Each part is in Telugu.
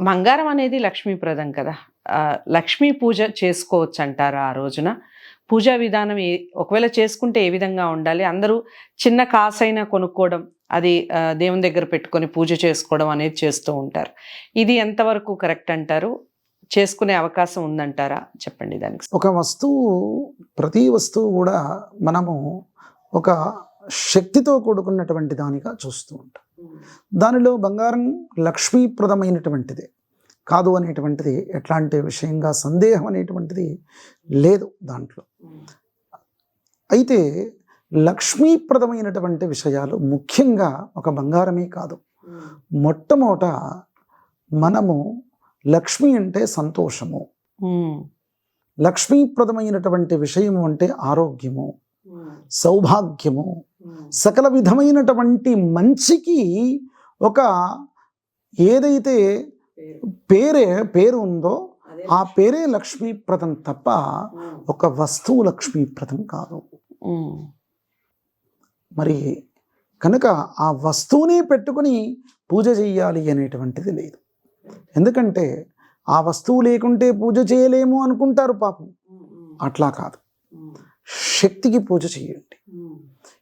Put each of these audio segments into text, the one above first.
బంగారం అనేది లక్ష్మీప్రదం కదా! లక్ష్మీ పూజ చేసుకోవచ్చు అంటారా ఆ రోజున? పూజా విధానం ఒకవేళ చేసుకుంటే ఏ విధంగా ఉండాలి? అందరూ చిన్న కాసైనా కొనుక్కోవడం, అది దేవుని దగ్గర పెట్టుకొని పూజ చేసుకోవడం అనేది చేస్తూ ఉంటారు. ఇది ఎంతవరకు కరెక్ట్ అంటారు? చేసుకునే అవకాశం ఉందంటారా? చెప్పండి దానికి. ఒక వస్తువు, ప్రతి వస్తువు కూడా మనము ఒక శక్తితో కూడుకున్నటువంటి దానిగా చూస్తూ ఉంటాం. దానిలో బంగారం లక్ష్మీప్రదమైనటువంటిది కాదు అనేటువంటిది ఎట్లాంటి విషయంగా సందేహం అనేటువంటిది లేదు దాంట్లో. అయితే లక్ష్మీప్రదమైనటువంటి విషయాలు ముఖ్యంగా ఒక బంగారమే కాదు, మొట్టమొదట మనము లక్ష్మి అంటే సంతోషము, లక్ష్మీప్రదమైనటువంటి విషయము అంటే ఆరోగ్యము, సౌభాగ్యము, సకల విధమైనటువంటి మంచికి ఒక ఏదైతే పేరు ఉందో ఆ పేరే లక్ష్మీప్రదం తప్ప ఒక వస్తువు లక్ష్మీప్రదం కాదు. మరి కనుక ఆ వస్తువుని పెట్టుకుని పూజ చెయ్యాలి అనేటువంటిది లేదు. ఎందుకంటే ఆ వస్తువు లేకుంటే పూజ చేయలేము అనుకుంటారు పాపం. అట్లా కాదు, శక్తికి పూజ చేయండి.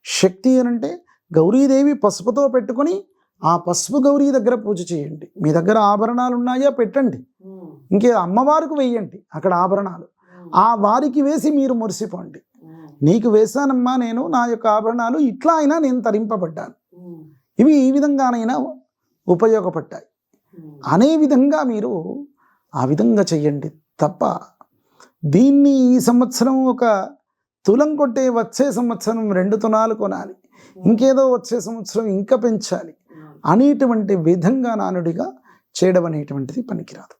శక్తి అనంటే గౌరీదేవి పసుపుతో పెట్టుకొని ఆ పసుపు గౌరీ దగ్గర పూజ చేయండి. మీ దగ్గర ఆభరణాలు ఉన్నాయా పెట్టండి, ఇంకే అమ్మవారికి వేయండి అక్కడ ఆభరణాలు, ఆ వారికి వేసి మీరు మురిసిపోండి. నీకు వేశానమ్మా నేను, నా యొక్క ఆభరణాలు ఇట్లా అయినా నేను తరింపబడ్డాను, ఇవి ఈ విధంగానైనా ఉపయోగపడ్డాయి అనే విధంగా మీరు ఆ విధంగా చెయ్యండి తప్ప దీన్ని ఈ సంవత్సరం ఒక తులం కొట్టే వచ్చే సంవత్సరం 2 తులాలు కొనాలి, ఇంకేదో వచ్చే సంవత్సరం ఇంకా పెంచాలి అనేటువంటి విధంగా నానుడిగా చేయడం అనేటువంటిది పనికిరాదు.